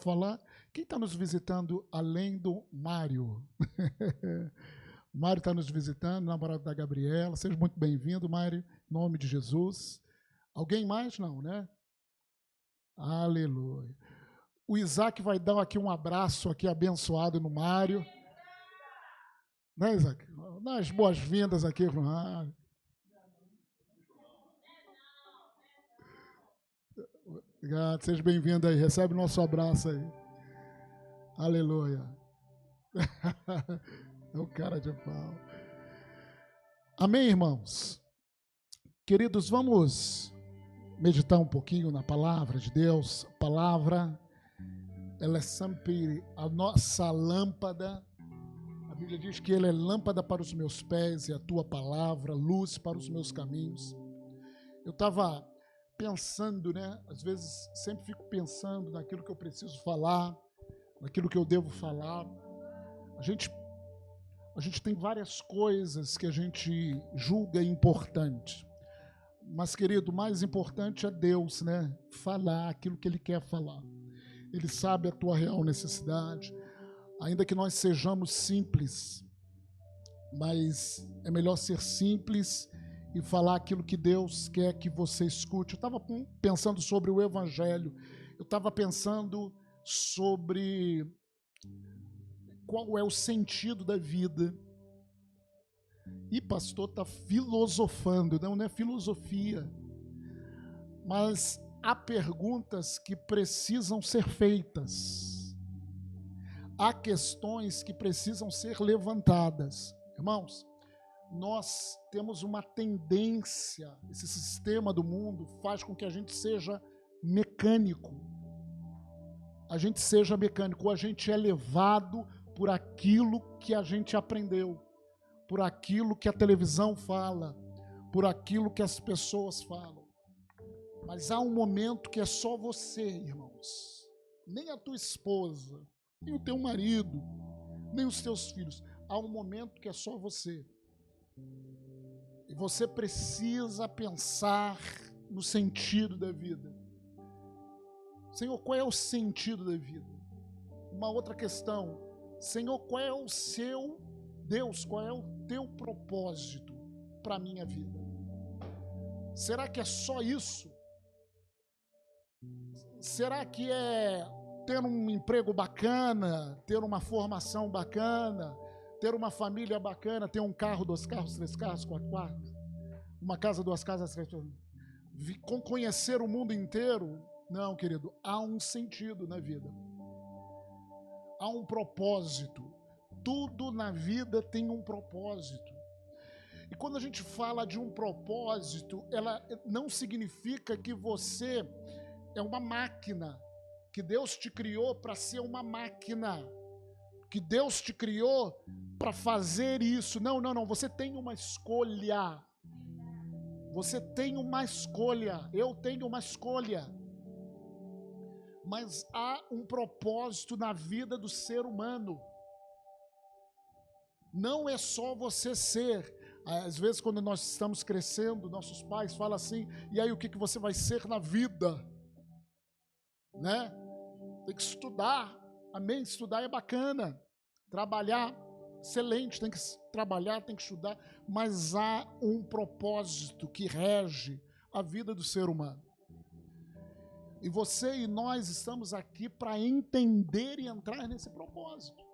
falar. Quem está nos visitando além do Mário? O Mário está nos visitando, namorado da Gabriela. Seja muito bem-vindo, Mário, em nome de Jesus. Alguém mais? Não, né? Aleluia. O Isaac vai dar aqui um abraço aqui abençoado no Mário. Né, Isaac? Dá as boas-vindas aqui para o Mário. Obrigado, seja bem-vindo aí. Recebe o nosso abraço aí. Aleluia. É o cara de pau. Amém, irmãos? Queridos, vamos meditar um pouquinho na palavra de Deus. A palavra, ela é sempre a nossa lâmpada. A Bíblia diz que ela é lâmpada para os meus pés e a tua palavra, luz para os meus caminhos. Eu estava pensando, né? Às vezes sempre fico pensando naquilo que eu preciso falar, naquilo que eu devo falar. A gente tem várias coisas que a gente julga importante. Mas, querido, o mais importante é Deus, né? Falar aquilo que Ele quer falar. Ele sabe a tua real necessidade. Ainda que nós sejamos simples, mas é melhor ser simples e falar aquilo que Deus quer que você escute. Eu estava pensando sobre o Evangelho. Eu estava pensando sobre qual é o sentido da vida. E pastor está filosofando, não é filosofia, mas há perguntas que precisam ser feitas, há questões que precisam ser levantadas. Irmãos, nós temos uma tendência, esse sistema do mundo faz com que a gente seja mecânico. A gente seja mecânico, a gente é levado por aquilo que a gente aprendeu, por aquilo que a televisão fala, por aquilo que as pessoas falam. Mas há um momento que é só você, irmãos. Nem a tua esposa, nem o teu marido, nem os teus filhos. Há um momento que é só você. E você precisa pensar no sentido da vida. Senhor, qual é o sentido da vida? Uma outra questão. Senhor, qual é o seu Deus, qual é o teu propósito para a minha vida? Será que é só isso? Será que é ter um emprego bacana, ter uma formação bacana, ter uma família bacana, ter um carro, 2 carros, 3 carros, 4 quartos, uma casa, 2 casas, 3 quartos, conhecer o mundo inteiro? Não, querido, há um sentido na vida. Há um propósito. Tudo na vida tem um propósito. E quando a gente fala de um propósito, ela não significa que você é uma máquina, que Deus te criou para ser uma máquina, que Deus te criou para fazer isso. Não, não, não. Você tem uma escolha. Você tem uma escolha. Eu tenho uma escolha. Mas há um propósito na vida do ser humano. Não é só você ser. Às vezes, quando nós estamos crescendo, nossos pais falam assim: e aí, o que você vai ser na vida? Né? Tem que estudar. Amém? Estudar é bacana. Trabalhar, excelente. Tem que trabalhar, tem que estudar. Mas há um propósito que rege a vida do ser humano. E você e nós estamos aqui para entender e entrar nesse propósito.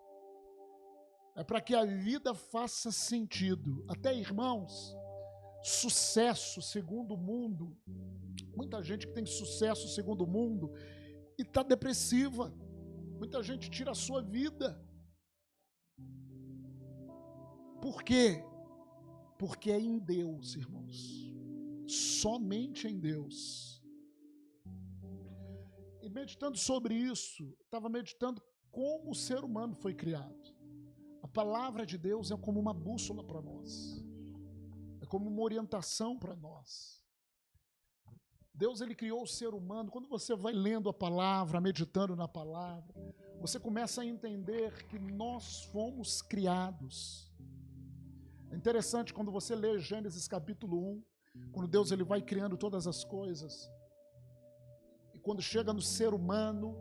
É para que a vida faça sentido. Até, irmãos, sucesso segundo o mundo. Muita gente que tem sucesso segundo o mundo e está depressiva. Muita gente tira a sua vida. Por quê? Porque é em Deus, irmãos. Somente em Deus. E meditando sobre isso, estava meditando como o ser humano foi criado. A palavra de Deus é como uma bússola para nós. É como uma orientação para nós. Deus, ele criou o ser humano. Quando você vai lendo a palavra, meditando na palavra, você começa a entender que nós fomos criados. É interessante quando você lê Gênesis capítulo 1, quando Deus ele vai criando todas as coisas. E quando chega no ser humano,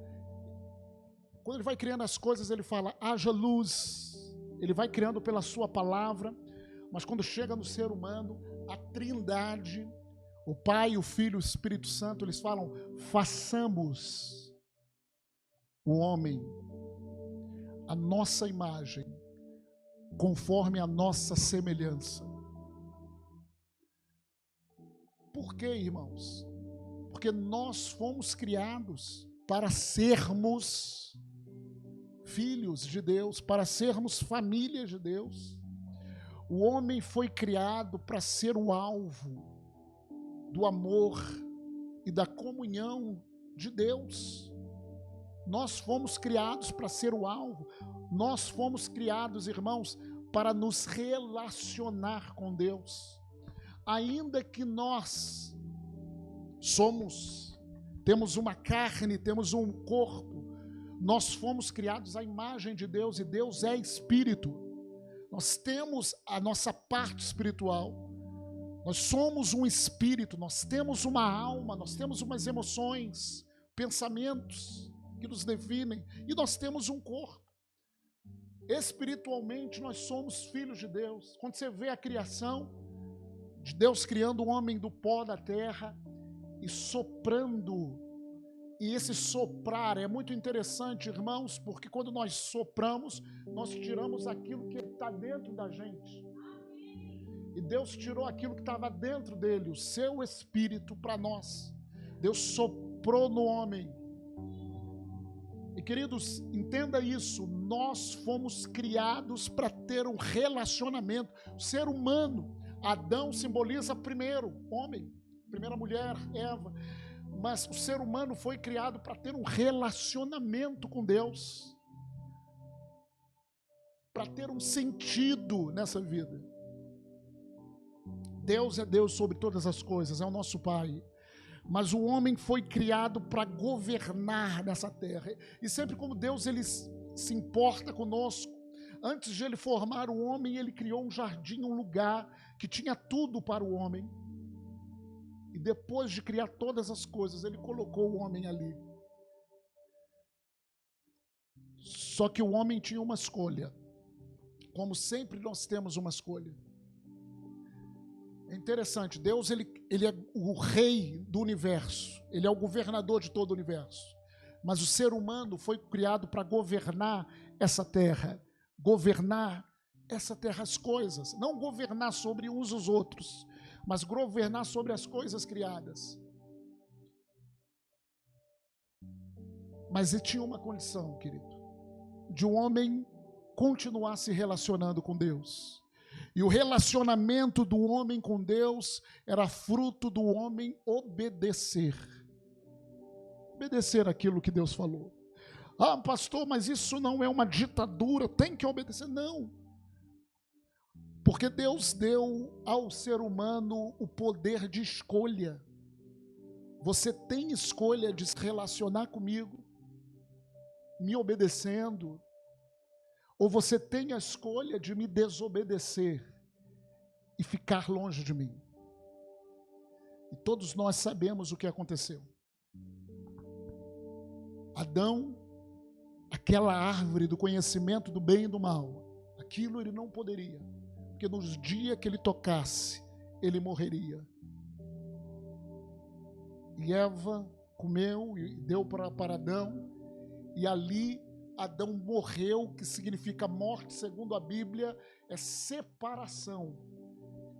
quando ele vai criando as coisas, ele fala, haja luz. Ele vai criando pela sua palavra, mas quando chega no ser humano, a trindade, o Pai, o Filho e o Espírito Santo, eles falam, façamos o homem a nossa imagem, conforme a nossa semelhança. Por quê, irmãos? Porque nós fomos criados para sermos filhos de Deus, para sermos família de Deus. O homem foi criado para ser o alvo do amor e da comunhão de Deus. Nós fomos criados para ser o alvo. Nós fomos criados, irmãos, para nos relacionar com Deus. Ainda que nós temos uma carne, temos um corpo, nós fomos criados à imagem de Deus e Deus é espírito. Nós temos a nossa parte espiritual. Nós somos um espírito, nós temos uma alma, nós temos umas emoções, pensamentos que nos definem e nós temos um corpo. Espiritualmente nós somos filhos de Deus. Quando você vê a criação de Deus criando o homem do pó da terra e soprando, e esse soprar é muito interessante, irmãos, porque quando nós sopramos, nós tiramos aquilo que está dentro da gente. E Deus tirou aquilo que estava dentro dele, o seu espírito, para nós. Deus soprou no homem. E queridos, entenda isso, nós fomos criados para ter um relacionamento. O ser humano, Adão simboliza primeiro homem, primeira mulher, Eva. Mas o ser humano foi criado para ter um relacionamento com Deus, para ter um sentido nessa vida. Deus é Deus sobre todas as coisas, é o nosso Pai. Mas o homem foi criado para governar nessa terra. E sempre como Deus ele se importa conosco, antes de ele formar o homem, ele criou um jardim, um lugar que tinha tudo para o homem. E depois de criar todas as coisas, ele colocou o homem ali. Só que o homem tinha uma escolha. Como sempre nós temos uma escolha. É interessante, Deus ele é o rei do universo. Ele é o governador de todo o universo. Mas o ser humano foi criado para governar essa terra. Governar essa terra, as coisas. Não governar sobre uns os outros, mas governar sobre as coisas criadas. Mas ele tinha uma condição, querido, de um homem continuar se relacionando com Deus. E o relacionamento do homem com Deus era fruto do homem obedecer. Obedecer aquilo que Deus falou. Ah, pastor, mas isso não é uma ditadura, tem que obedecer. Não. Porque Deus deu ao ser humano o poder de escolha. Você tem escolha de se relacionar comigo, me obedecendo, ou você tem a escolha de me desobedecer e ficar longe de mim. E todos nós sabemos o que aconteceu. Adão, aquela árvore do conhecimento do bem e do mal, aquilo ele não poderia. Porque nos dias que ele tocasse, ele morreria. E Eva comeu e deu para Adão, e ali Adão morreu, que significa morte, segundo a Bíblia, é separação.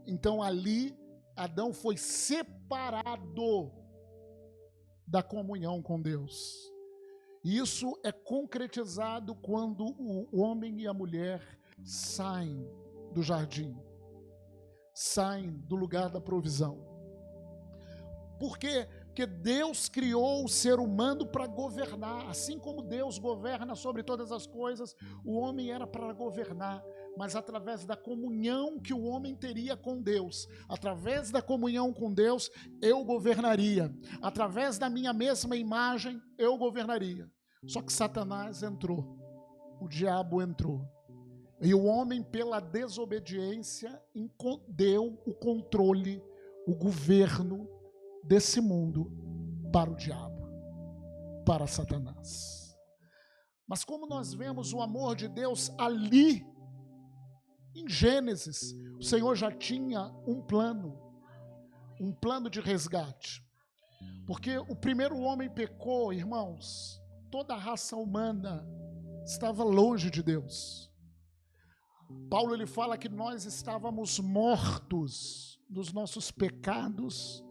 Então ali Adão foi separado da comunhão com Deus. E isso é concretizado quando o homem e a mulher saem do jardim, saem do lugar da provisão. Por quê? Porque Deus criou o ser humano para governar. Assim como Deus governa sobre todas as coisas, o homem era para governar, mas através da comunhão que o homem teria com Deus. Através da comunhão com Deus, eu governaria. Através da minha mesma imagem, eu governaria. Só que Satanás entrou, o diabo entrou. E o homem, pela desobediência, deu o controle, o governo desse mundo para o diabo, para Satanás. Mas como nós vemos o amor de Deus ali, em Gênesis, o Senhor já tinha um plano de resgate. Porque o primeiro homem pecou, irmãos, toda a raça humana estava longe de Deus. Paulo ele fala que nós estávamos mortos nos nossos pecados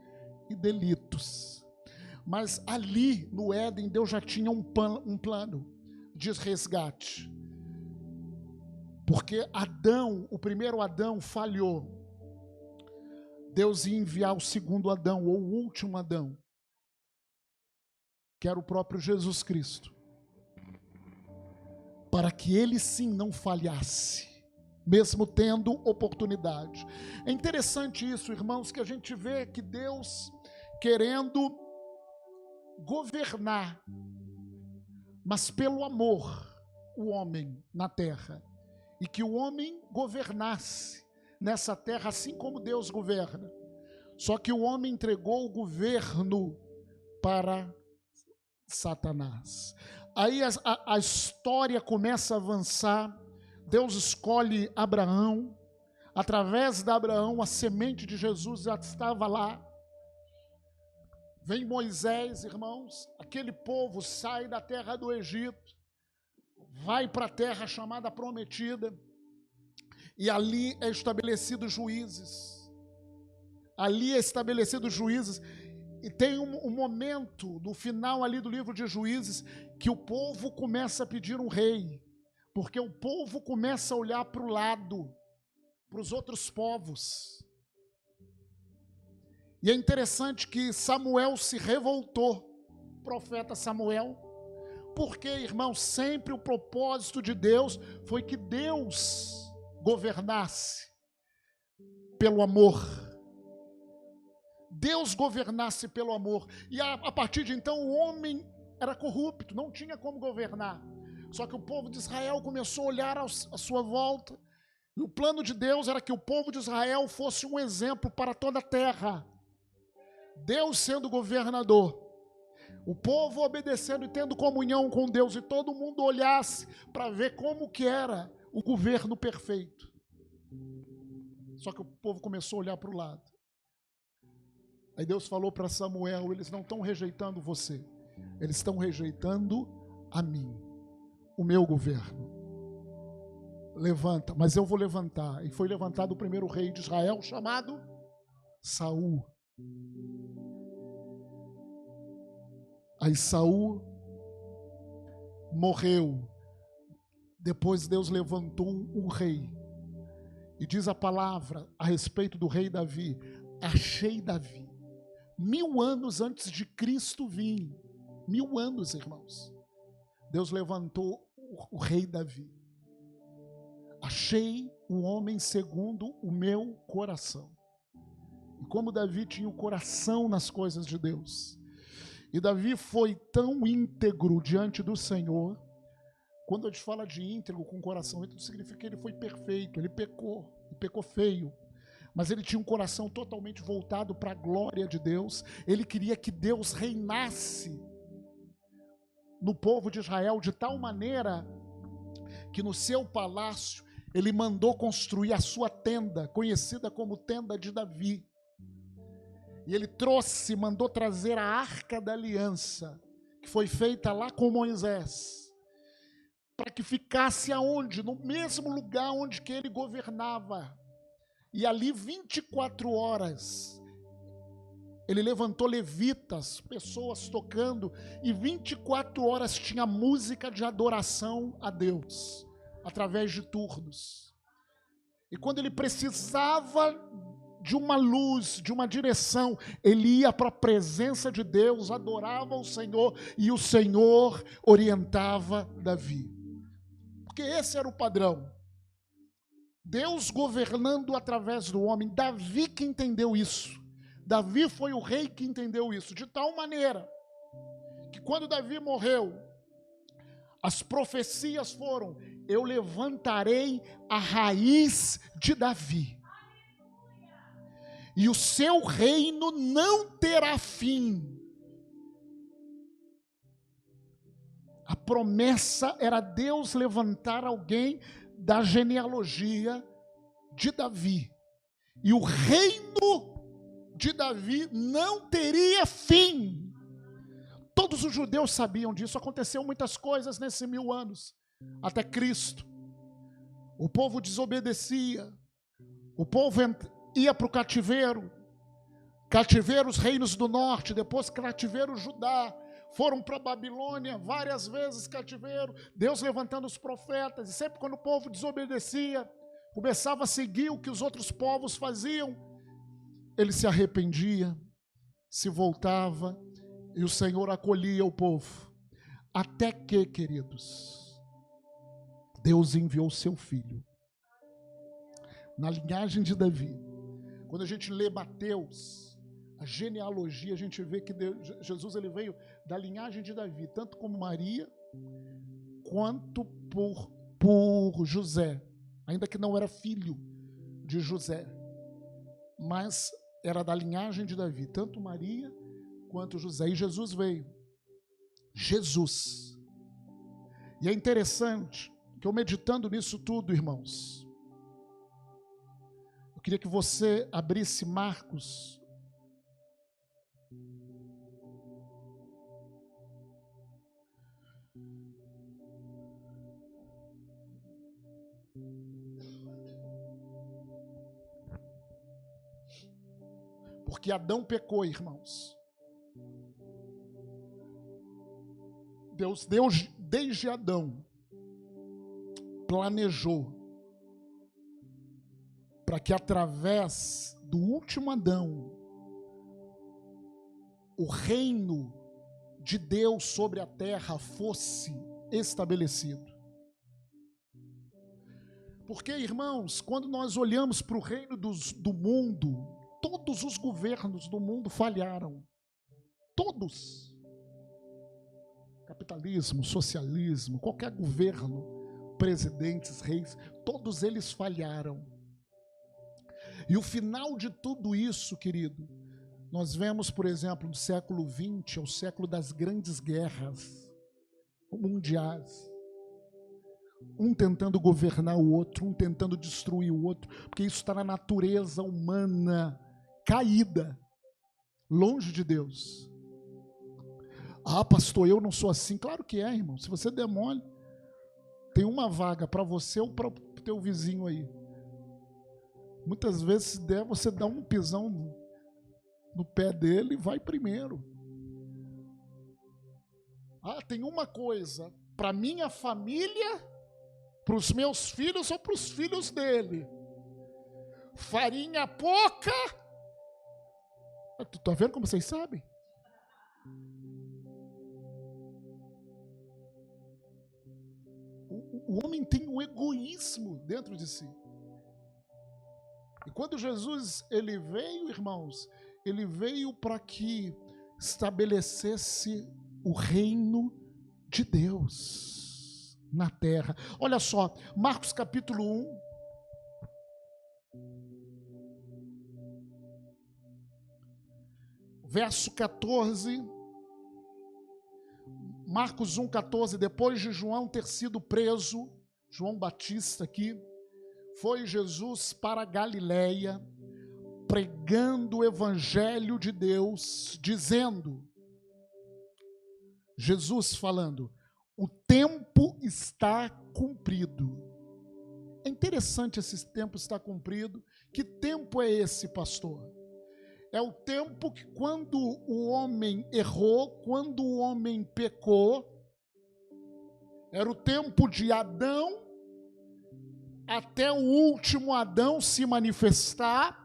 e delitos. Mas ali no Éden Deus já tinha um plano de resgate. Porque Adão, o primeiro Adão falhou. Deus ia enviar o segundo Adão, ou o último Adão, que era o próprio Jesus Cristo, para que ele sim não falhasse, mesmo tendo oportunidade. É interessante isso, irmãos, que a gente vê que Deus querendo governar, mas pelo amor, o homem na terra, e que o homem governasse nessa terra assim como Deus governa. Só que o homem entregou o governo para Satanás. Aí a história começa a avançar. Deus escolhe Abraão. Através de Abraão, a semente de Jesus já estava lá. Vem Moisés, irmãos. Aquele povo sai da terra do Egito, vai para a terra chamada prometida, e ali é estabelecido juízes. Ali é estabelecido juízes. E tem um momento, no final ali do livro de Juízes, que o povo começa a pedir um rei. Porque o povo começa a olhar para o lado, para os outros povos. E é interessante que Samuel se revoltou, o profeta Samuel. Porque, irmão, sempre o propósito de Deus foi que Deus governasse pelo amor. Deus governasse pelo amor. E a partir de então o homem era corrupto, não tinha como governar. Só que o povo de Israel começou a olhar à sua volta. E o plano de Deus era que o povo de Israel fosse um exemplo para toda a terra. Deus sendo governador, o povo obedecendo e tendo comunhão com Deus, e todo mundo olhasse para ver como que era o governo perfeito. Só que o povo começou a olhar para o lado. Aí Deus falou para Samuel: eles não estão rejeitando você, eles estão rejeitando a mim, o meu governo. Levanta, mas eu vou levantar. E foi levantado o primeiro rei de Israel, chamado Saul. Aí Saul morreu. Depois Deus levantou um rei. E diz a palavra a respeito do rei Davi: achei Davi 1000 anos antes de Cristo vir. 1000 anos, irmãos. Deus levantou o rei Davi. Achei um homem segundo o meu coração. E como Davi tinha o coração nas coisas de Deus. E Davi foi tão íntegro diante do Senhor. Quando a gente fala de íntegro com o coração, isso significa que ele foi perfeito. Ele pecou feio. Mas ele tinha um coração totalmente voltado para a glória de Deus. Ele queria que Deus reinasse no povo de Israel de tal maneira que no seu palácio ele mandou construir a sua tenda, conhecida como tenda de Davi. E ele mandou trazer a Arca da Aliança, que foi feita lá com Moisés, para que ficasse aonde? No mesmo lugar onde que ele governava. E ali 24 horas, ele levantou levitas, pessoas tocando, e 24 horas tinha música de adoração a Deus, através de turnos. E quando ele precisava de uma luz, de uma direção, ele ia para a presença de Deus, adorava o Senhor, e o Senhor orientava Davi. Porque esse era o padrão. Deus governando através do homem. Davi que entendeu isso. Davi foi o rei que entendeu isso, de tal maneira que quando Davi morreu, as profecias foram: eu levantarei a raiz de Davi, e o seu reino não terá fim. A promessa era Deus levantar alguém da genealogia de Davi. E o reino de Davi não teria fim. Todos os judeus sabiam disso. Aconteceu muitas coisas nesses 1000 anos, até Cristo. O povo desobedecia. O povo ia para o cativeiro. Cativeiro os reinos do norte, depois cativeiro Judá. Foram para a Babilônia, várias vezes cativeiro. Deus levantando os profetas. E sempre quando o povo desobedecia, começava a seguir o que os outros povos faziam, ele se arrependia, se voltava, e o Senhor acolhia o povo. Até que, queridos, Deus enviou seu filho, na linhagem de Davi. Quando a gente lê Mateus, a genealogia, a gente vê que Jesus ele veio da linhagem de Davi, tanto como Maria, quanto por José, ainda que não era filho de José, mas era da linhagem de Davi, tanto Maria quanto José. E Jesus veio. Jesus. E é interessante que eu meditando nisso tudo, irmãos, eu queria que você abrisse Marcos. Porque Adão pecou, irmãos. Deus, desde Adão, planejou para que através do último Adão, o reino de Deus sobre a terra fosse estabelecido. Porque, irmãos, quando nós olhamos para o reino do mundo, todos os governos do mundo falharam. Todos. Capitalismo, socialismo, qualquer governo, presidentes, reis, todos eles falharam. E o final de tudo isso, querido, nós vemos, por exemplo, do século XX ao século das grandes guerras mundiais. Um tentando governar o outro, um tentando destruir o outro, porque isso está na natureza humana caída, longe de Deus. Ah, pastor, eu não sou assim. Claro que é, irmão. Se você der mole, tem uma vaga para você ou para o teu vizinho aí. Muitas vezes, se der, você dá um pisão no pé dele e vai primeiro. Ah, tem uma coisa, para minha família, para os meus filhos ou para os filhos dele. Farinha pouca. Tu tá vendo como vocês sabem? O homem tem um egoísmo dentro de si. E quando Jesus ele veio, irmãos, ele veio para que estabelecesse o reino de Deus na terra. Olha só, Marcos capítulo 1. Verso 14. Marcos 1,14, depois de João ter sido preso, João Batista aqui, foi Jesus para Galiléia, pregando o evangelho de Deus, dizendo, Jesus falando, o tempo está cumprido. É interessante esse tempo estar cumprido. Que tempo é esse, pastor? É o tempo que quando o homem errou, quando o homem pecou, era o tempo de Adão, até o último Adão se manifestar,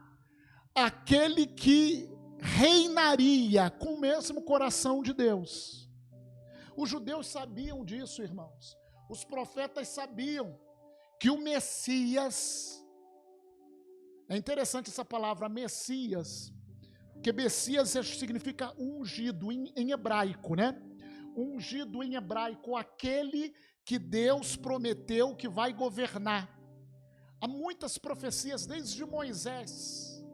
aquele que reinaria com o mesmo coração de Deus. Os judeus sabiam disso, irmãos. Os profetas sabiam que o Messias, é interessante essa palavra Messias, porque Messias significa ungido em hebraico, né? Ungido em hebraico, aquele que Deus prometeu que vai governar. Há muitas profecias desde Moisés.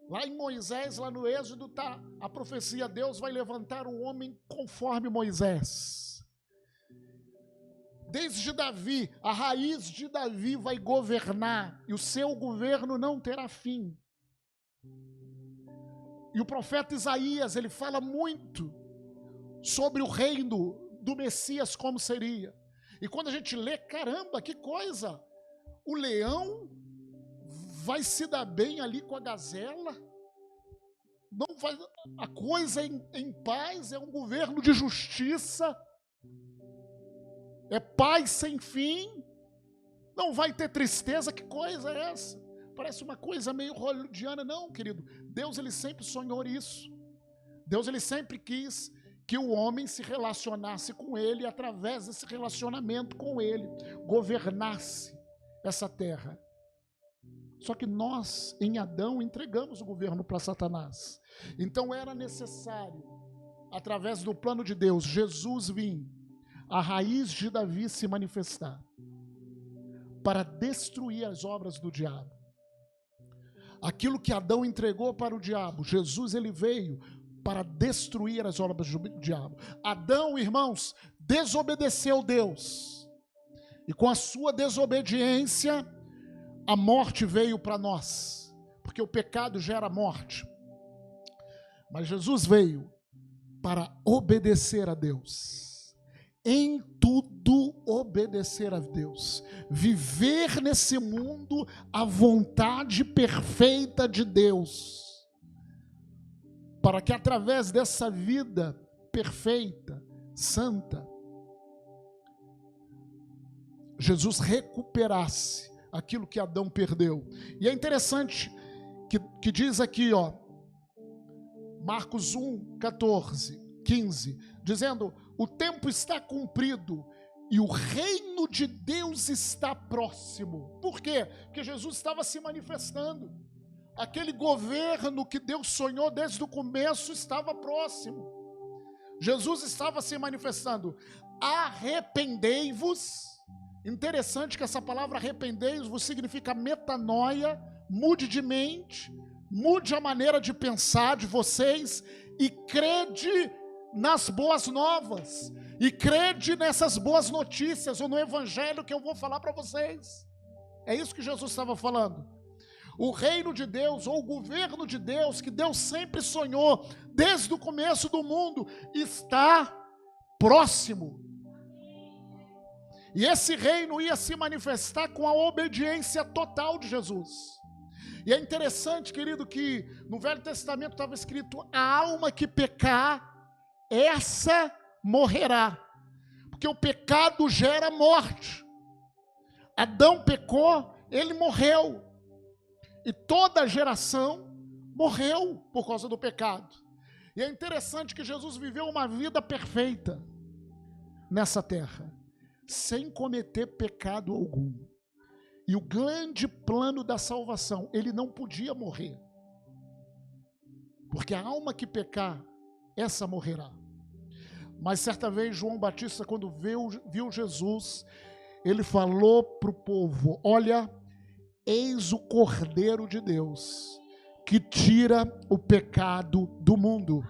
Lá em Moisés, lá no Êxodo, está a profecia: Deus vai levantar um homem conforme Moisés. Desde Davi, a raiz de Davi vai governar, e o seu governo não terá fim. E o profeta Isaías, ele fala muito sobre o reino do Messias, como seria. E quando a gente lê, caramba, que coisa! O leão vai se dar bem ali com a gazela? Não vai, a coisa em paz, é um governo de justiça, é paz sem fim, não vai ter tristeza. Que coisa é essa? Parece uma coisa meio hollywoodiana. Não, querido, Deus ele sempre sonhou isso. Deus ele sempre quis que o homem se relacionasse com ele, e através desse relacionamento com ele, governasse essa terra. Só que nós, em Adão, entregamos o governo para Satanás. Então era necessário, através do plano de Deus, Jesus vir, a raiz de Davi se manifestar, para destruir as obras do diabo. Aquilo que Adão entregou para o diabo, Jesus ele veio para destruir as obras do diabo. Adão, irmãos, desobedeceu Deus, e com a sua desobediência, a morte veio para nós, porque o pecado gera morte. Mas Jesus veio para obedecer a Deus, em tudo obedecer a Deus, viver nesse mundo a vontade perfeita de Deus, para que através dessa vida perfeita, santa, Jesus recuperasse aquilo que Adão perdeu. E é interessante que diz aqui, Marcos 1, 14, 15, dizendo: o tempo está cumprido e o reino de Deus está próximo. Por quê? Porque Jesus estava se manifestando. Aquele governo que Deus sonhou desde o começo estava próximo. Jesus estava se manifestando. Arrependei-vos. Interessante que essa palavra arrependei-vos significa metanoia, mude de mente, mude a maneira de pensar de vocês e crede nas boas novas, e crede nessas boas notícias, ou no evangelho que eu vou falar para vocês. É isso que Jesus estava falando. O reino de Deus, ou o governo de Deus, que Deus sempre sonhou desde o começo do mundo, está próximo. E esse reino ia se manifestar com a obediência total de Jesus. E é interessante, querido, que no Velho Testamento estava escrito: a alma que pecar, essa morrerá. Porque o pecado gera morte. Adão pecou, ele morreu. E toda a geração morreu por causa do pecado. E é interessante que Jesus viveu uma vida perfeita nessa terra, sem cometer pecado algum. E o grande plano da salvação, ele não podia morrer, porque a alma que pecar, essa morrerá. Mas certa vez João Batista, quando viu Jesus, ele falou para o povo: olha, eis o Cordeiro de Deus, que tira o pecado do mundo,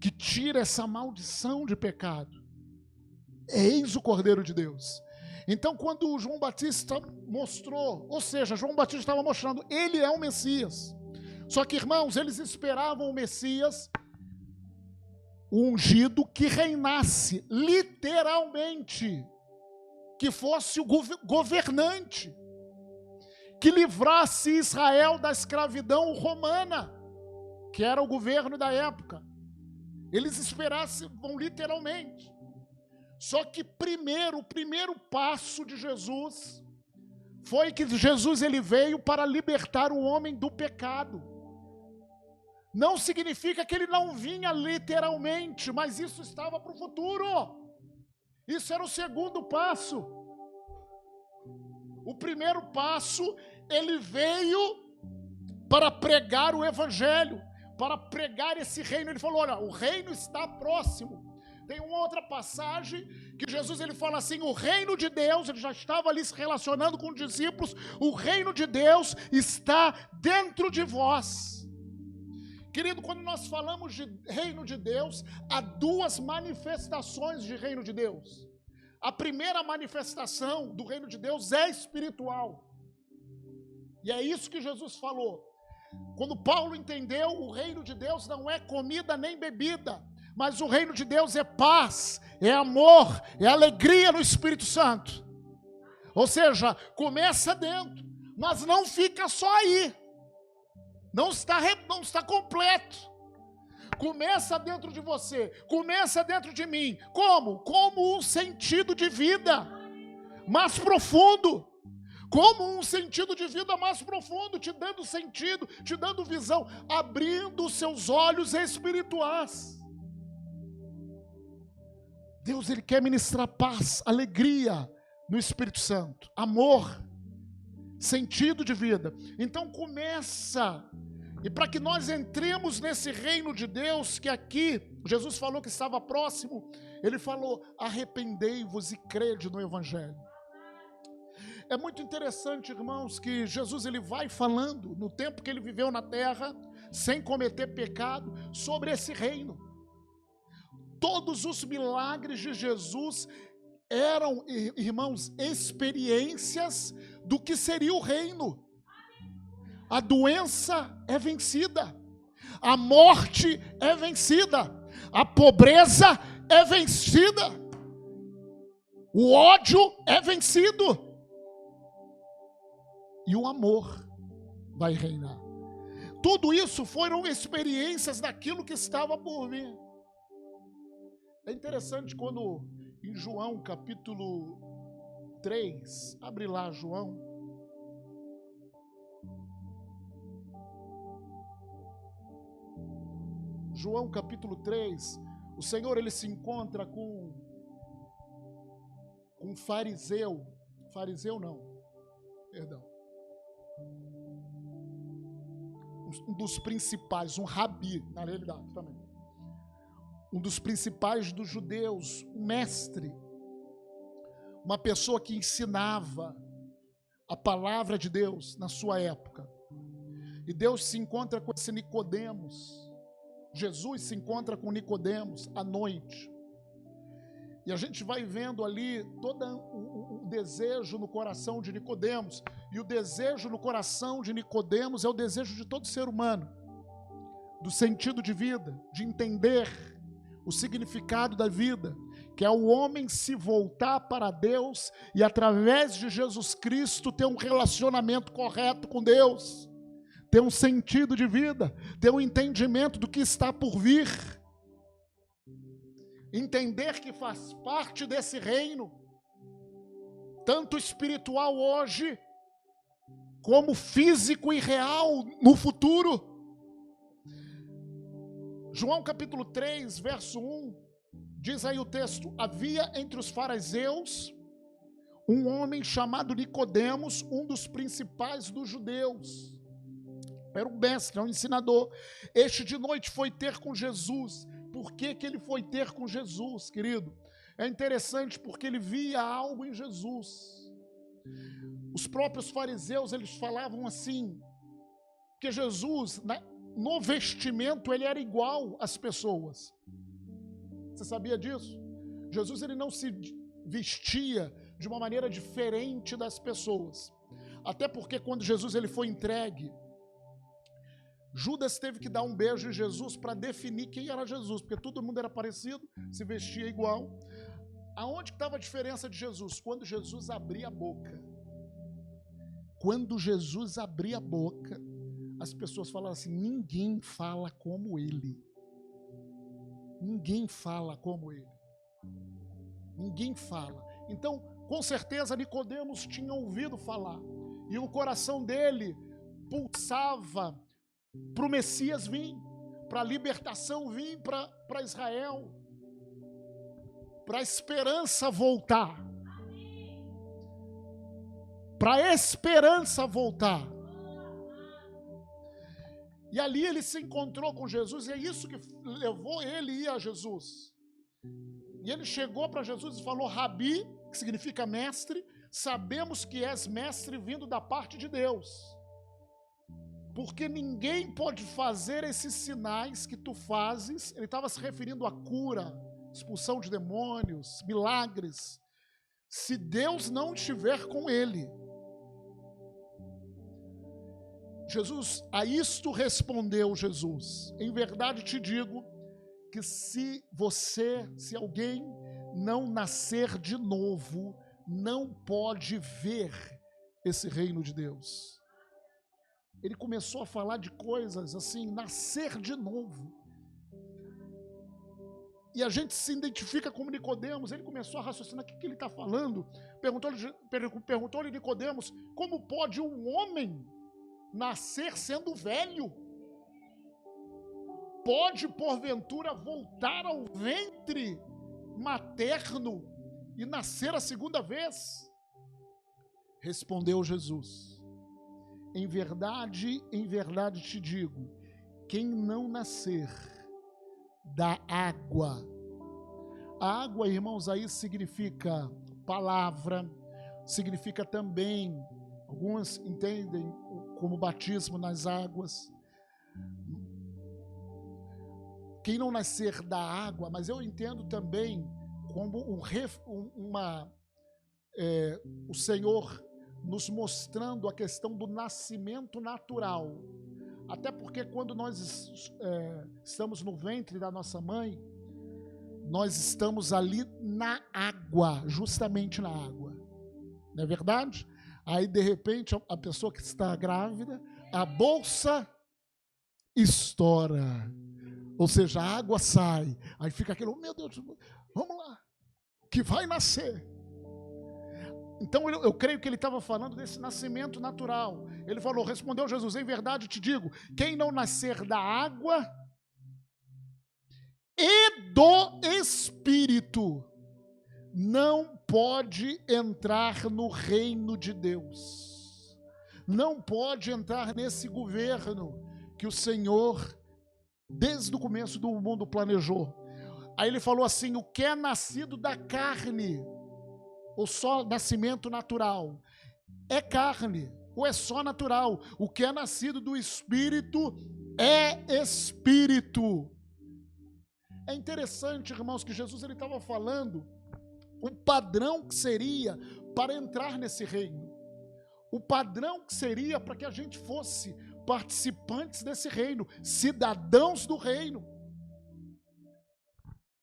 que tira essa maldição de pecado. Eis o Cordeiro de Deus. Então, quando João Batista mostrou, ou seja, João Batista estava mostrando, ele é o Messias. Só que, irmãos, eles esperavam o Messias, o ungido, que reinasse literalmente, que fosse o governante, que livrasse Israel da escravidão romana, que era o governo da época. Eles esperavam literalmente. Só que o primeiro passo de Jesus foi que Jesus ele veio para libertar o homem do pecado. Não significa que ele não vinha literalmente, mas isso estava para o futuro. Isso era o segundo passo. O primeiro passo, ele veio para pregar o evangelho, para pregar esse reino. Ele falou: olha, o reino está próximo. Tem uma outra passagem que Jesus ele fala assim: o reino de Deus, ele já estava ali se relacionando com os discípulos, o reino de Deus está dentro de vós. Querido, quando nós falamos de reino de Deus, há duas manifestações de reino de Deus. a primeira manifestação do reino de Deus é espiritual. E é isso que Jesus falou. Quando Paulo entendeu, o reino de Deus não é comida nem bebida, mas o reino de Deus é paz, é amor, é alegria no Espírito Santo. Ou seja, começa dentro, mas não fica só aí. Não está completo. Começa dentro de você, começa dentro de mim. Como? Como um sentido de vida mais profundo. Como um sentido de vida mais profundo, te dando sentido, te dando visão, abrindo os seus olhos espirituais. Deus, Ele quer ministrar paz, alegria no Espírito Santo, amor, sentido de vida. Então começa, e para que nós entremos nesse reino de Deus, que aqui Jesus falou que estava próximo, Ele falou: arrependei-vos e crede no Evangelho. É muito interessante, irmãos, que Jesus ele vai falando, no tempo que ele viveu na terra, sem cometer pecado, sobre esse reino. Todos os milagres de Jesus eram, irmãos, experiências do que seria o reino. A doença é vencida, a morte é vencida, a pobreza é vencida, o ódio é vencido. E o amor vai reinar. Tudo isso foram experiências daquilo que estava por vir. É interessante quando em João capítulo 3, abre lá João. João capítulo 3, o Senhor ele se encontra com um fariseu não, perdão. Um dos principais, um rabi, na realidade também. Um dos principais dos judeus, um mestre. Uma pessoa que ensinava a palavra de Deus na sua época. E Deus se encontra com esse Nicodemos. Jesus se encontra com Nicodemos à noite. E a gente vai vendo ali todo o desejo no coração de Nicodemos. E o desejo no coração de Nicodemos é o desejo de todo ser humano. Do sentido de vida, de entender o significado da vida, que é o homem se voltar para Deus e através de Jesus Cristo ter um relacionamento correto com Deus, ter um sentido de vida, ter um entendimento do que está por vir. Entender que faz parte desse reino, tanto espiritual hoje, como físico e real no futuro. João capítulo 3, verso 1, diz aí o texto: havia entre os fariseus um homem chamado Nicodemos, um dos principais dos judeus. Era um mestre, um ensinador. Este de noite foi ter com Jesus. Por que ele foi ter com Jesus, querido? É interessante porque ele via algo em Jesus. Os próprios fariseus, eles falavam assim, que Jesus, no vestimento, ele era igual às pessoas. Você sabia disso? Jesus, ele não se vestia de uma maneira diferente das pessoas. Até porque quando Jesus ele foi entregue, Judas teve que dar um beijo em Jesus para definir quem era Jesus, porque todo mundo era parecido, se vestia igual. Aonde estava a diferença de Jesus? Quando Jesus abria a boca. Quando Jesus abria a boca, as pessoas falavam assim: ninguém fala como ele. Ninguém fala como ele. Ninguém fala. Então, com certeza, Nicodemos tinha ouvido falar. E o coração dele pulsava para o Messias vir, para a libertação vir para Israel, para a esperança voltar, para a esperança voltar. E ali ele se encontrou com Jesus, e é isso que levou ele a ir a Jesus. E ele chegou para Jesus e falou: Rabi, que significa mestre, sabemos que és mestre vindo da parte de Deus. Porque ninguém pode fazer esses sinais que tu fazes. Ele estava se referindo à cura, expulsão de demônios, milagres. se Deus não estiver com ele. Jesus, a isto respondeu Jesus: em verdade te digo que se alguém não nascer de novo, não pode ver esse reino de Deus. Ele começou a falar de coisas assim, nascer de novo. E a gente se identifica como Nicodemos. Ele começou a raciocinar: o que ele está falando? Perguntou-lhe Nicodemos: como pode um homem nascer sendo velho? Pode porventura voltar ao ventre materno e nascer a segunda vez? Respondeu Jesus: em verdade te digo, quem não nascer da água. A água, irmãos, aí significa palavra, significa também, alguns entendem como batismo nas águas. Quem não nascer da água, mas eu entendo também como o Senhor nos mostrando a questão do nascimento natural. Até porque quando nós estamos no ventre da nossa mãe, nós estamos ali na água, justamente na água. Não é verdade? Aí, de repente, a pessoa que está grávida, a bolsa estoura. Ou seja, a água sai. Aí fica aquele: meu Deus, vamos lá, que vai nascer. Então eu creio que ele estava falando desse nascimento natural. Ele falou, respondeu Jesus: em verdade te digo, quem não nascer da água e do Espírito não pode entrar no reino de Deus. Não pode entrar nesse governo que o Senhor, desde o começo do mundo, planejou. Aí ele falou assim: o que é nascido da carne, ou só nascimento natural, é carne, ou é só natural. O que é nascido do Espírito é Espírito. É interessante, irmãos, que Jesus estava falando o padrão que seria para entrar nesse reino. O padrão que seria para que a gente fosse participantes desse reino, cidadãos do reino.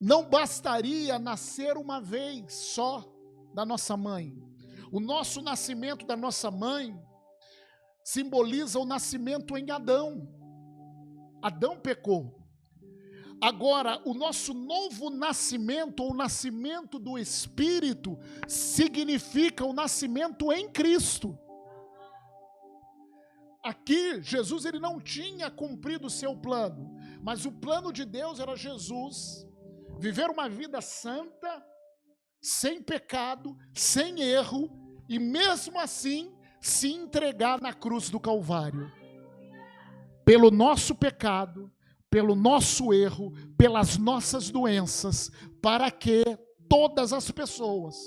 Não bastaria nascer uma vez só da nossa mãe. O nosso nascimento da nossa mãe simboliza o nascimento em Adão. Adão pecou. Agora, o nosso novo nascimento, ou o nascimento do Espírito, significa o nascimento em Cristo. Aqui, Jesus ele não tinha cumprido o seu plano, mas o plano de Deus era Jesus viver uma vida santa, sem pecado, sem erro, e mesmo assim se entregar na cruz do Calvário. Pelo nosso pecado, pelo nosso erro, pelas nossas doenças, para que todas as pessoas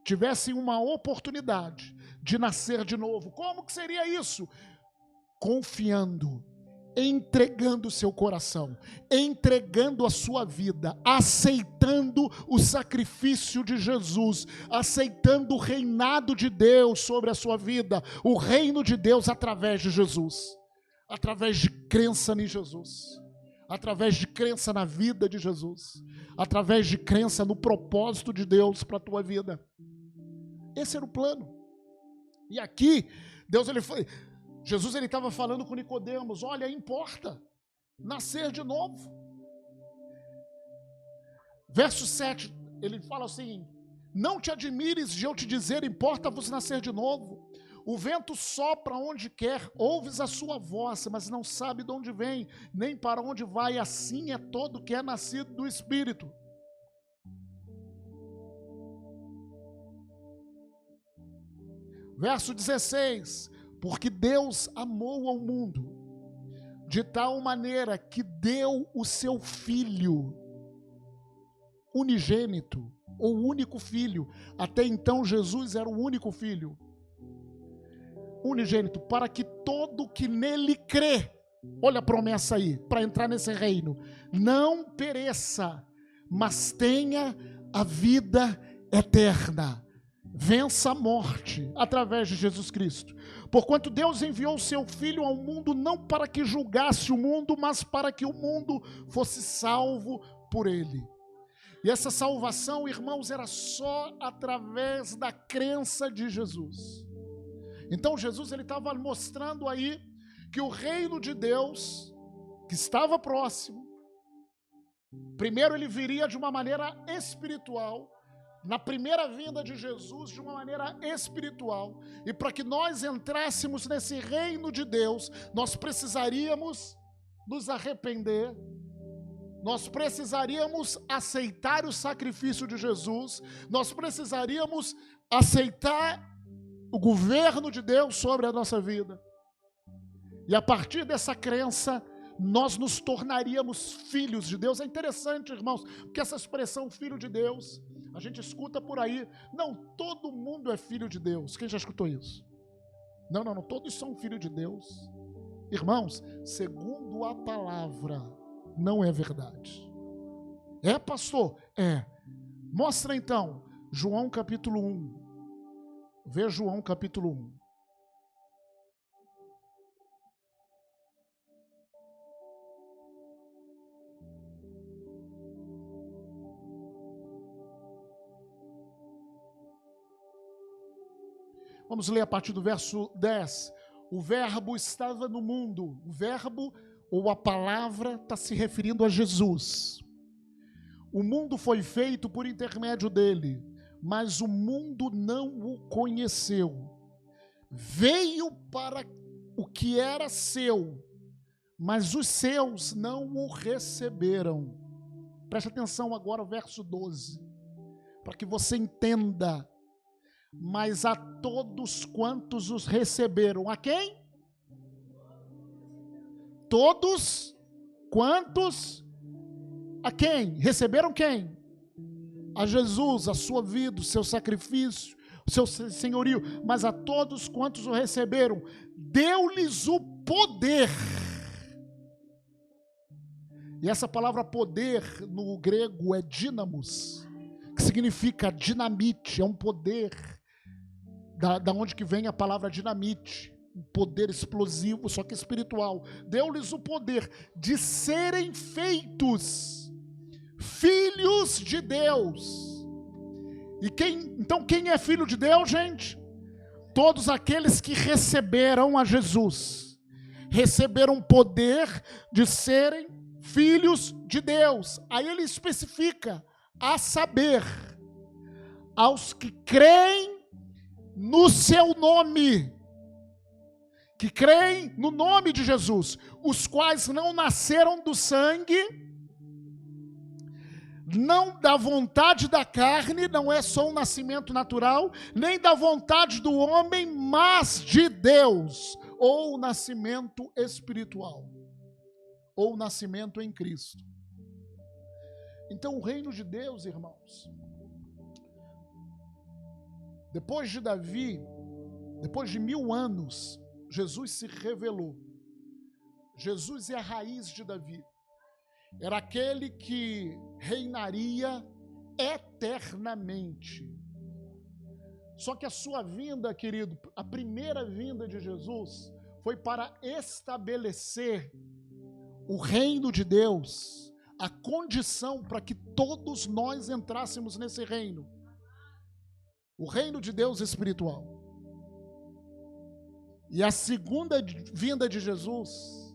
tivessem uma oportunidade de nascer de novo. Como que seria isso? Confiando, entregando o seu coração, entregando a sua vida, aceitando o sacrifício de Jesus, aceitando o reinado de Deus sobre a sua vida, o reino de Deus através de Jesus, através de crença em Jesus, através de crença na vida de Jesus, através de crença no propósito de Deus para a tua vida. Esse era o plano. E aqui, Jesus estava falando com Nicodemos: olha, importa nascer de novo. Verso 7, ele fala assim: não te admires de eu te dizer, importa-vos nascer de novo. O vento sopra onde quer, ouves a sua voz, mas não sabe de onde vem, nem para onde vai. Assim é todo que é nascido do Espírito. Verso 16, porque Deus amou ao mundo de tal maneira que deu o seu Filho unigênito, ou único filho. Até então Jesus era o único filho unigênito, para que todo que nele crê, olha a promessa aí, para entrar nesse reino, não pereça, mas tenha a vida eterna. Vença a morte através de Jesus Cristo. Porquanto Deus enviou o seu Filho ao mundo não para que julgasse o mundo, mas para que o mundo fosse salvo por ele. E essa salvação, irmãos, era só através da crença de Jesus. Então Jesus ele estava mostrando aí que o reino de Deus, que estava próximo, primeiro ele viria de uma maneira espiritual, na primeira vinda de Jesus, de uma maneira espiritual. E para que nós entrássemos nesse reino de Deus, nós precisaríamos nos arrepender, nós precisaríamos aceitar o sacrifício de Jesus, nós precisaríamos aceitar o governo de Deus sobre a nossa vida. E a partir dessa crença, nós nos tornaríamos filhos de Deus. É interessante, irmãos, porque essa expressão filho de Deus, a gente escuta por aí, não, todo mundo é filho de Deus. Quem já escutou isso? Não, todos são filhos de Deus. Irmãos, segundo a palavra, não é verdade. É, pastor? É. Mostra então, João capítulo 1. Vê João capítulo 1. Vamos ler a partir do verso 10. O verbo estava no mundo. O verbo ou a palavra está se referindo a Jesus. O mundo foi feito por intermédio dele, mas o mundo não o conheceu. Veio para o que era seu, mas os seus não o receberam. Preste atenção agora ao verso 12, para que você entenda. Mas a todos quantos os receberam, a quem? Todos quantos, a quem? Receberam quem? A Jesus, a sua vida, o seu sacrifício, o seu senhorio. Mas a todos quantos o receberam, deu-lhes o poder. E essa palavra poder no grego é dínamos, que significa dinamite, é um poder. Da onde que vem a palavra dinamite, um poder explosivo, só que espiritual. Deu-lhes o poder de serem feitos filhos de Deus. E então quem é filho de Deus, gente? Todos aqueles que receberam a Jesus, receberam poder de serem filhos de Deus. Aí ele especifica, a saber, aos que creem no seu nome, que creem no nome de Jesus, os quais não nasceram do sangue, não da vontade da carne, não é só um nascimento natural, nem da vontade do homem, mas de Deus, ou nascimento espiritual, ou nascimento em Cristo. Então o reino de Deus, irmãos, depois de Davi, depois de 1000 anos, Jesus se revelou. Jesus é a raiz de Davi. Era aquele que reinaria eternamente. Só que a sua vinda, querido, a primeira vinda de Jesus, foi para estabelecer o reino de Deus, a condição para que todos nós entrássemos nesse reino. O reino de Deus espiritual. E a segunda vinda de Jesus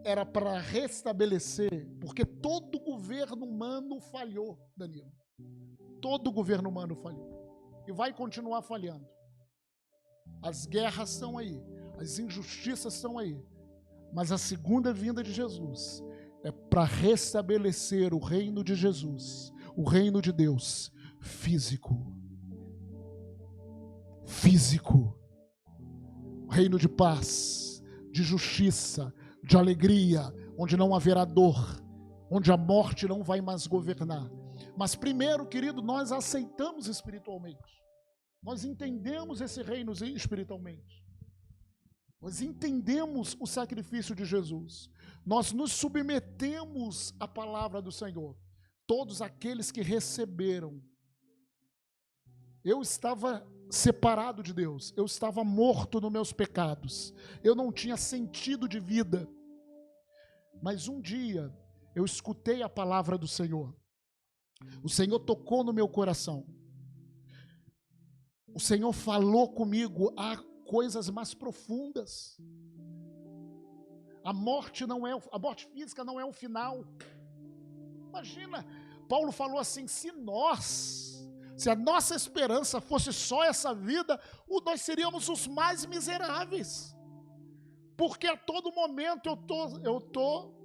era para restabelecer, porque todo governo humano falhou, Danilo. Todo governo humano falhou. E vai continuar falhando. As guerras estão aí, as injustiças estão aí. Mas a segunda vinda de Jesus é para restabelecer o reino de Jesus, o reino de Deus, físico. Reino de paz, de justiça, de alegria, onde não haverá dor, onde a morte não vai mais governar. Mas primeiro, querido, nós aceitamos espiritualmente, nós entendemos esse reino espiritualmente, nós entendemos o sacrifício de Jesus, nós nos submetemos à palavra do Senhor. Todos aqueles que receberam Eu estava separado de Deus, eu estava morto nos meus pecados, eu não tinha sentido de vida. Mas um dia eu escutei a palavra do Senhor. O Senhor tocou no meu coração. O Senhor falou comigo a coisas mais profundas. A morte física não é o final. Imagina, Paulo falou assim: se a nossa esperança fosse só essa vida, nós seríamos os mais miseráveis. Porque a todo momento eu tô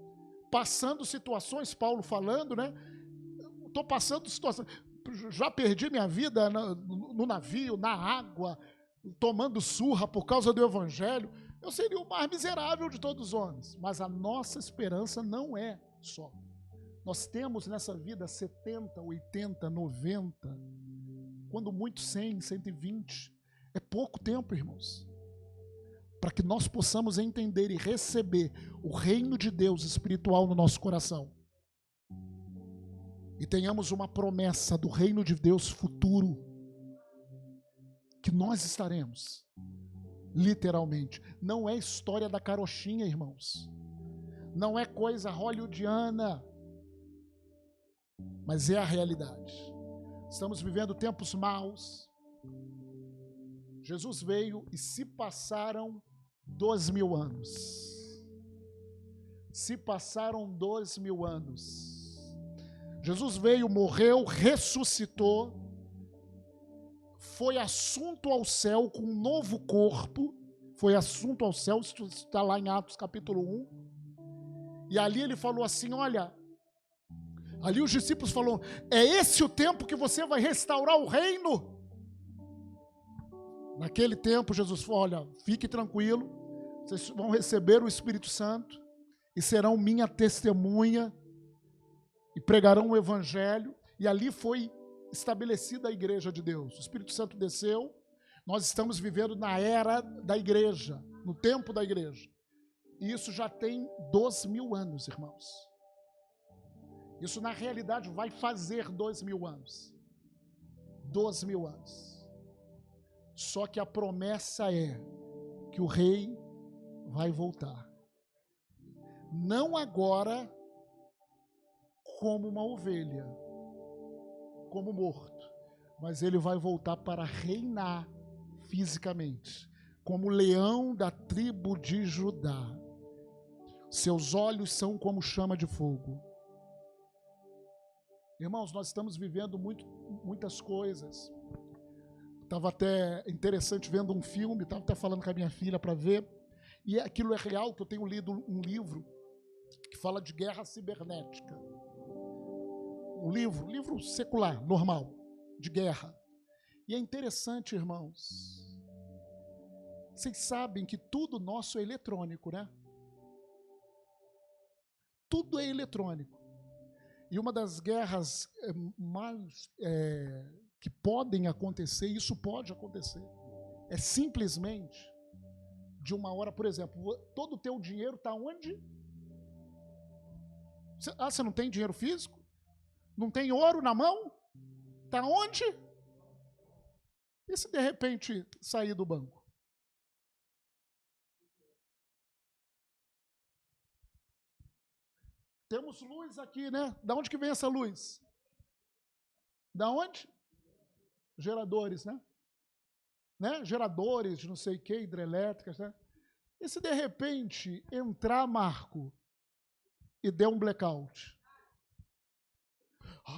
passando situações, Paulo falando, né? Estou passando situações. Já perdi minha vida no navio, na água, tomando surra por causa do evangelho. Eu seria o mais miserável de todos os homens. Mas a nossa esperança não é só. Nós temos nessa vida 70, 80, 90, quando muito 100, 120. É pouco tempo, irmãos, para que nós possamos entender e receber o reino de Deus espiritual no nosso coração. E tenhamos uma promessa do reino de Deus futuro, que nós estaremos, literalmente. Não é história da carochinha, irmãos. Não é coisa hollywoodiana, mas é a realidade. Estamos vivendo tempos maus. Jesus veio e se passaram 2000 anos. Se passaram 2000 anos. Jesus veio, morreu, ressuscitou, foi assunto ao céu com um novo corpo, foi assunto ao céu, isso está lá em Atos capítulo 1, e ali ele falou assim, olha, ali os discípulos falaram, é esse o tempo que você vai restaurar o reino? Naquele tempo Jesus falou, olha, fique tranquilo, vocês vão receber o Espírito Santo, e serão minha testemunha, e pregarão o evangelho, e ali foi estabelecida a igreja de Deus. O Espírito Santo desceu, nós estamos vivendo na era da igreja, no tempo da igreja, e isso já tem 2000 anos, irmãos. Isso na realidade vai fazer 2000 anos. 2000 anos. Só que a promessa é que o rei vai voltar. Não agora como uma ovelha, como morto, mas ele vai voltar para reinar fisicamente, como leão da tribo de Judá. Seus olhos são como chama de fogo. Irmãos, nós estamos vivendo muitas coisas. Estava até interessante vendo um filme, estava até falando com a minha filha para ver, e aquilo é real, que eu tenho lido um livro que fala de guerra cibernética. Um livro secular, normal, de guerra. E é interessante, irmãos, vocês sabem que tudo nosso é eletrônico, né? Tudo é eletrônico. E uma das guerras mais que podem acontecer, isso pode acontecer, é simplesmente de uma hora, por exemplo, todo o teu dinheiro está onde? Você não tem dinheiro físico? Não tem ouro na mão? Está onde? E se de repente sair do banco? Temos luz aqui, né? Da onde que vem essa luz? Da onde? Geradores, né? Geradores de não sei o que, hidrelétricas, né? E se de repente entrar, Marco, e der um blackout?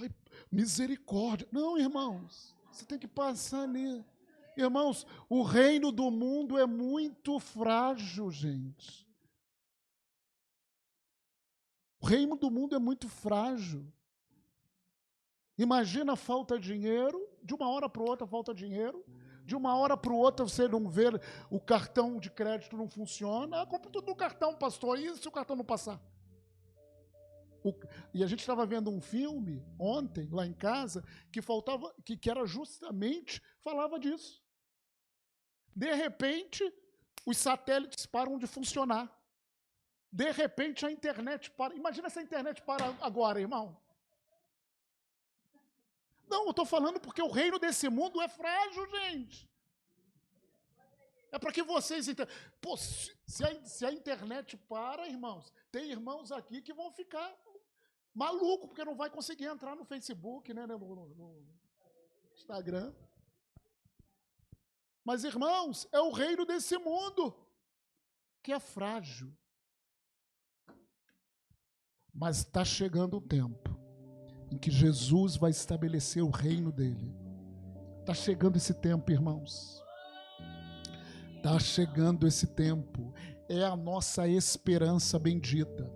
Ai, misericórdia. Não, irmãos, você tem que passar nisso. Irmãos, o reino do mundo é muito frágil, gente. O reino do mundo é muito frágil. Imagina, falta dinheiro, de uma hora para outra falta dinheiro, de uma hora para outra você não vê, o cartão de crédito não funciona, compra tudo no cartão, pastor, e se o cartão não passar? E a gente estava vendo um filme ontem, lá em casa, que faltava, que era justamente, falava disso. De repente, os satélites param de funcionar. De repente, a internet para. Imagina se a internet para agora, irmão. Não, eu estou falando porque o reino desse mundo é frágil, gente. É para que vocês entendam. Pô, se a internet para, irmãos, tem irmãos aqui que vão ficar maluco, porque não vai conseguir entrar no Facebook, né, no Instagram. Mas, irmãos, é o reino desse mundo que é frágil. Mas está chegando o tempo em que Jesus vai estabelecer o reino dele. Está chegando esse tempo, irmãos. Está chegando esse tempo. É a nossa esperança bendita.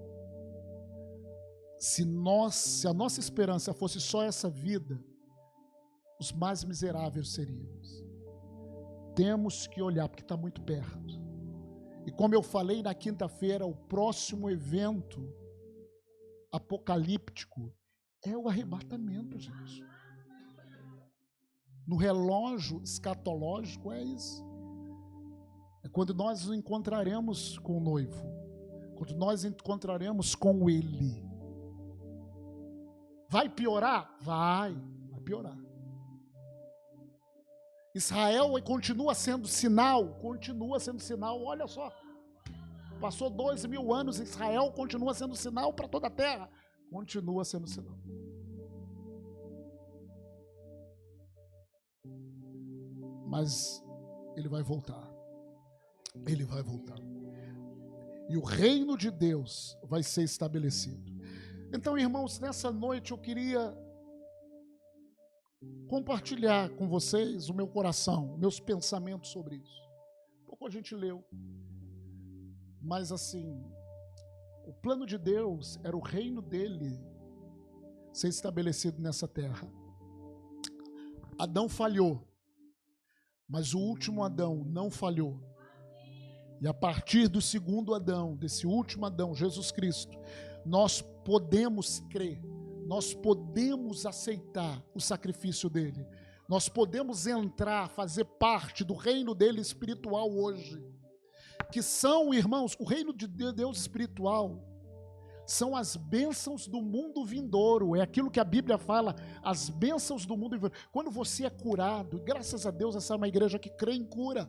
Se a nossa esperança fosse só essa vida, os mais miseráveis seríamos. Temos que olhar, porque está muito perto. E como eu falei na quinta-feira, o próximo evento apocalíptico é o arrebatamento, gente. No relógio escatológico é isso. É quando nós nos encontraremos com o noivo, quando nós encontraremos com ele. Vai piorar? Vai piorar. Israel continua sendo sinal, olha só. Passou 2.000 anos, Israel continua sendo sinal para toda a terra. Continua sendo sinal. Mas ele vai voltar. Ele vai voltar. E o reino de Deus vai ser estabelecido. Então, irmãos, nessa noite eu queria compartilhar com vocês o meu coração, meus pensamentos sobre isso. Pouco a gente leu. Mas assim, o plano de Deus era o reino dele ser estabelecido nessa terra. Adão falhou, mas o último Adão não falhou. E a partir do segundo Adão, desse último Adão, Jesus Cristo, nós podemos crer, nós podemos aceitar o sacrifício dele, nós podemos entrar, fazer parte do reino dele espiritual hoje. Que são, irmãos, o reino de Deus espiritual são as bênçãos do mundo vindouro. É aquilo que a Bíblia fala, as bênçãos do mundo vindouro. Quando você é curado, graças a Deus, essa é uma igreja que crê em cura.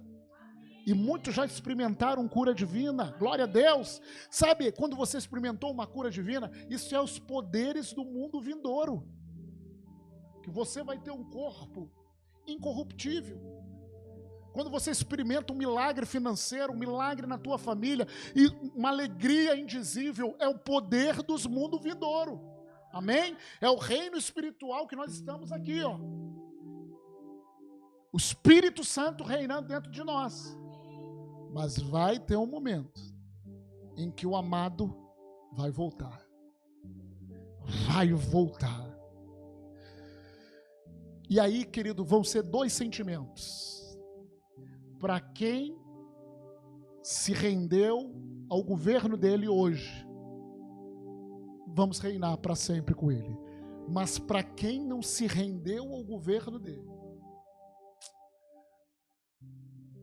E muitos já experimentaram cura divina, glória a Deus. Sabe, quando você experimentou uma cura divina, isso é os poderes do mundo vindouro. Que você vai ter um corpo incorruptível. Quando você experimenta um milagre financeiro, um milagre na tua família e uma alegria indizível, é o poder dos mundos vindouro. Amém? É o reino espiritual que nós estamos aqui, ó. O Espírito Santo reinando dentro de nós. Mas vai ter um momento em que o amado vai voltar. Vai voltar. E aí, querido, vão ser dois sentimentos. Para quem se rendeu ao governo dele hoje, vamos reinar para sempre com ele. Mas para quem não se rendeu ao governo dele,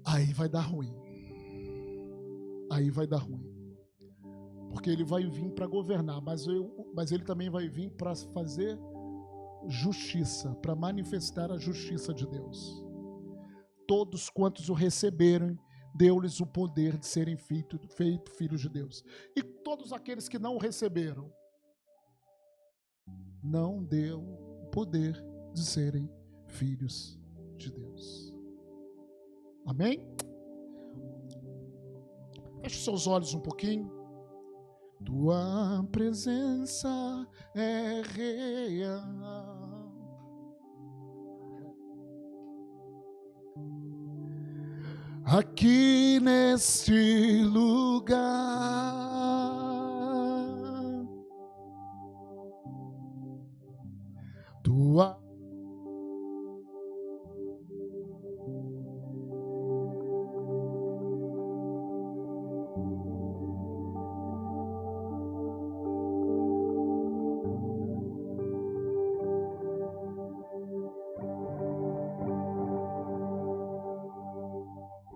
aí vai dar ruim. Aí vai dar ruim. Porque ele vai vir para governar, mas ele também vai vir para fazer justiça, para manifestar a justiça de Deus. Todos quantos o receberam, deu-lhes o poder de serem feitos filhos de Deus. E todos aqueles que não o receberam, não deu o poder de serem filhos de Deus. Amém? Feche seus olhos um pouquinho. Tua presença é real. Aqui neste lugar, tua